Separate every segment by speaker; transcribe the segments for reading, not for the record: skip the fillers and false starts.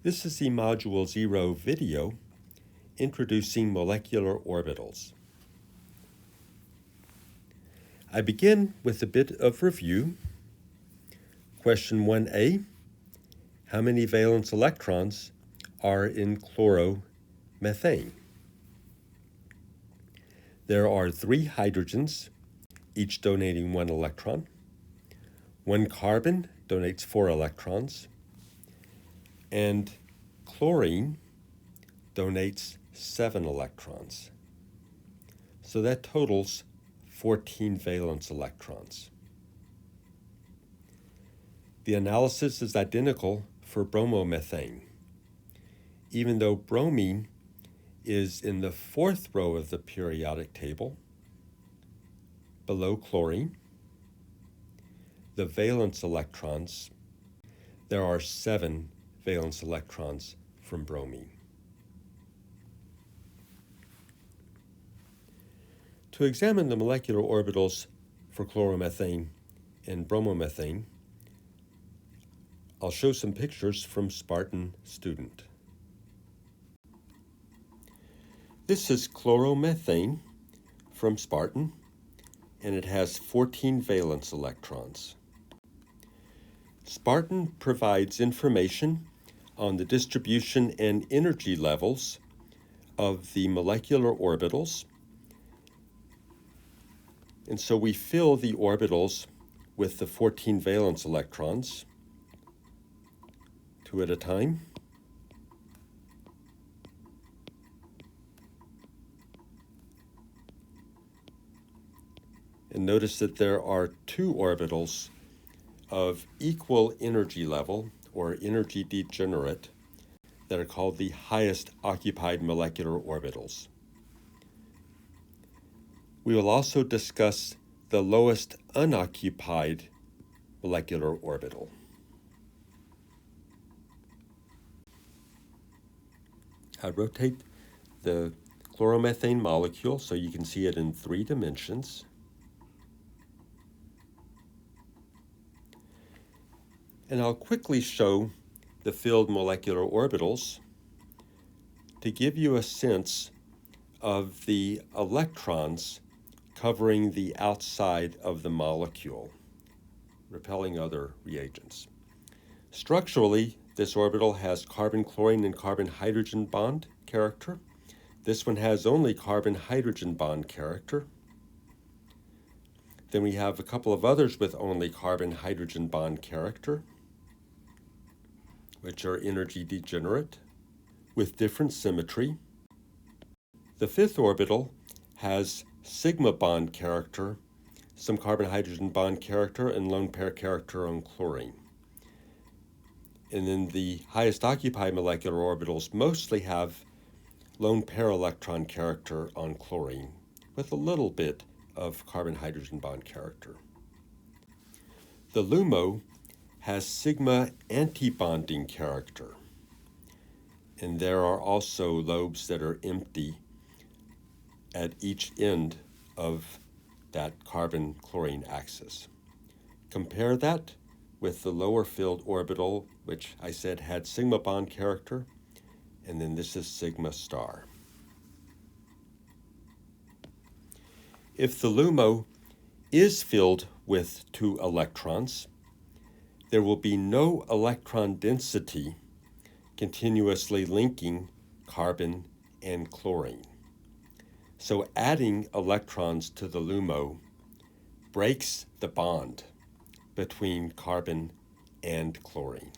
Speaker 1: This is the Module 0 video introducing molecular orbitals. I begin with a bit of review. Question 1a, how many valence electrons are in chloromethane? There are 3 hydrogens, each donating 1 electron. 1 carbon donates 4 electrons. And chlorine donates 7 electrons. So that totals 14 valence electrons. The analysis is identical for bromomethane. Even though bromine is in the 4th row of the periodic table, below chlorine, the valence electrons, there are 7 valence electrons from bromine. To examine the molecular orbitals for chloromethane and bromomethane, I'll show some pictures from Spartan Student. This is chloromethane from Spartan, and it has 14 valence electrons. Spartan provides information on the distribution and energy levels of the molecular orbitals. And so we fill the orbitals with the 14 valence electrons, 2 at a time. And notice that there are 2 orbitals of equal energy level, or energy degenerate, that are called the highest occupied molecular orbitals. We will also discuss the lowest unoccupied molecular orbital. I rotate the chloromethane molecule so you can see it in 3 dimensions. And I'll quickly show the filled molecular orbitals to give you a sense of the electrons covering the outside of the molecule, repelling other reagents. Structurally, this orbital has carbon-chlorine and carbon-hydrogen bond character. This one has only carbon-hydrogen bond character. Then we have a couple of others with only carbon-hydrogen bond character, which are energy degenerate, with different symmetry. The 5th orbital has sigma bond character, some carbon-hydrogen bond character, and lone pair character on chlorine. And then the highest occupied molecular orbitals mostly have lone pair electron character on chlorine, with a little bit of carbon-hydrogen bond character. The LUMO has sigma antibonding character, and there are also lobes that are empty at each end of that carbon-chlorine axis. Compare that with the lower filled orbital, which I said had sigma bond character, and then this is sigma star. If the LUMO is filled with 2 electrons, there will be no electron density continuously linking carbon and chlorine. So adding electrons to the LUMO breaks the bond between carbon and chlorine.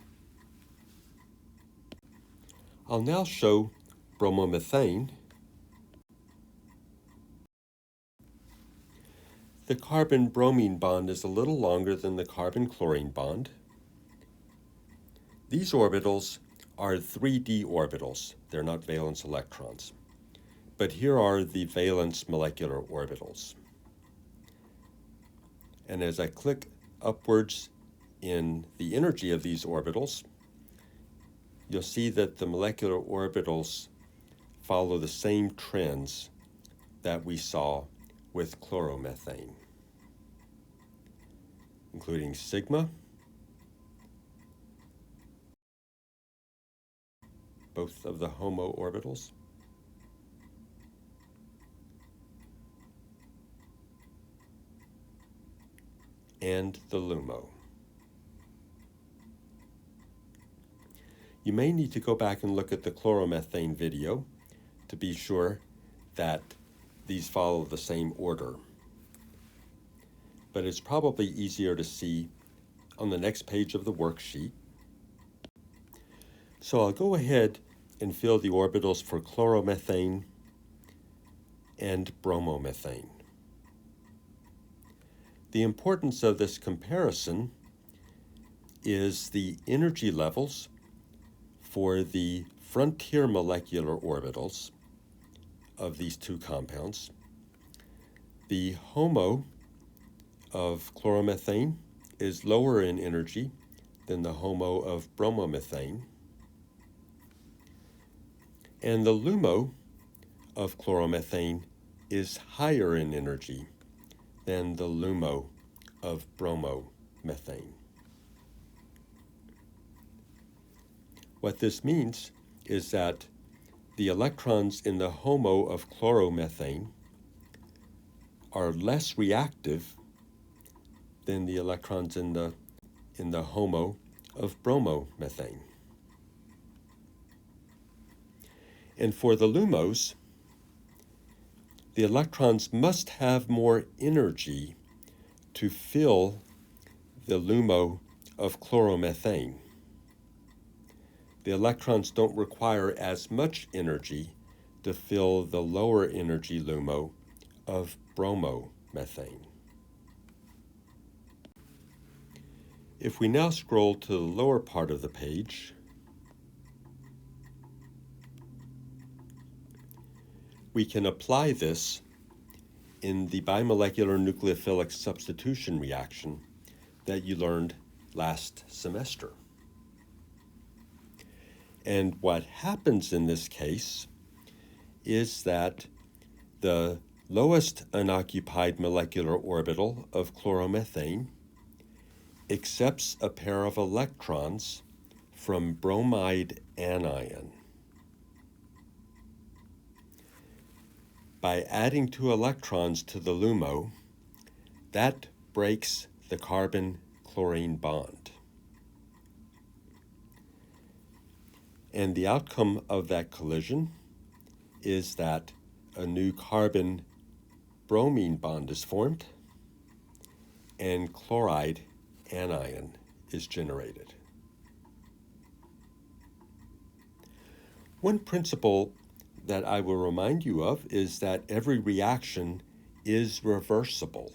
Speaker 1: I'll now show bromomethane. The carbon-bromine bond is a little longer than the carbon-chlorine bond. These orbitals are 3D orbitals. They're not valence electrons. But here are the valence molecular orbitals. And as I click upwards in the energy of these orbitals, you'll see that the molecular orbitals follow the same trends that we saw with chloromethane, including sigma, both of the HOMO orbitals. And the LUMO. You may need to go back and look at the chloromethane video to be sure that these follow the same order. But it's probably easier to see on the next page of the worksheet. So I'll go ahead and fill the orbitals for chloromethane and bromomethane. The importance of this comparison is the energy levels for the frontier molecular orbitals of these two compounds. The HOMO of chloromethane is lower in energy than the HOMO of bromomethane, and the LUMO of chloromethane is higher in energy than the LUMO of bromomethane. What this means is that the electrons in the HOMO of chloromethane are less reactive than the electrons in the HOMO of bromomethane. And for the LUMOs, the electrons must have more energy to fill the LUMO of chloromethane. The electrons don't require as much energy to fill the lower energy LUMO of bromomethane. If we now scroll to the lower part of the page, we can apply this in the bimolecular nucleophilic substitution reaction that you learned last semester. And what happens in this case is that the lowest unoccupied molecular orbital of chloromethane accepts a pair of electrons from bromide anion. By adding 2 electrons to the LUMO, that breaks the carbon-chlorine bond. And the outcome of that collision is that a new carbon-bromine bond is formed and chloride anion is generated. One principle that I will remind you of is that every reaction is reversible.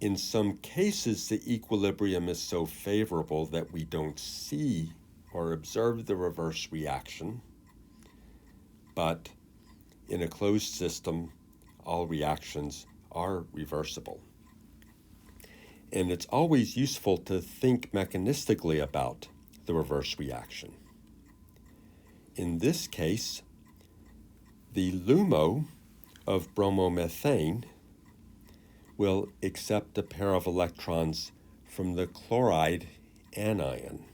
Speaker 1: In some cases, the equilibrium is so favorable that we don't see or observe the reverse reaction, but in a closed system, all reactions are reversible. And it's always useful to think mechanistically about the reverse reaction. In this case, the LUMO of bromomethane will accept a pair of electrons from the chloride anion,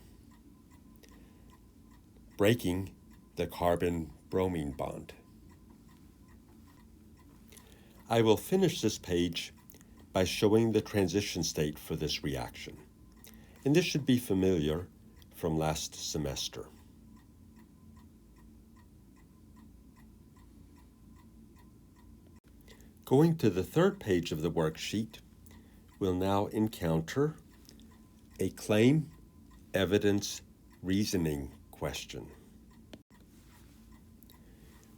Speaker 1: breaking the carbon-bromine bond. I will finish this page by showing the transition state for this reaction, and this should be familiar from last semester. Going to the third page of the worksheet, we'll now encounter a claim, evidence, reasoning question.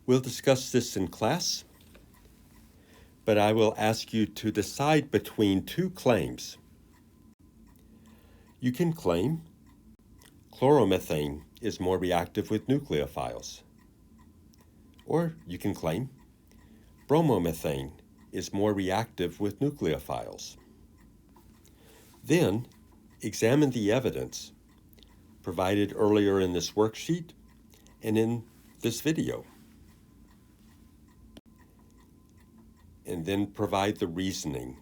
Speaker 1: We'll discuss this in class, but I will ask you to decide between 2 claims. You can claim chloromethane is more reactive with nucleophiles, or you can claim bromomethane is more reactive with nucleophiles. Then, examine the evidence provided earlier in this worksheet and in this video, and then provide the reasoning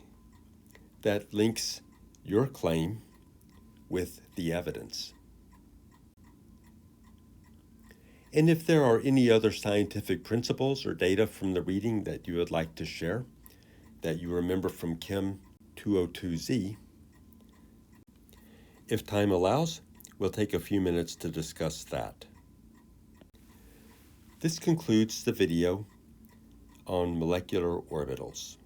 Speaker 1: that links your claim with the evidence. And if there are any other scientific principles or data from the reading that you would like to share, that you remember from Chem 202Z, if time allows, we'll take a few minutes to discuss that. This concludes the video on molecular orbitals.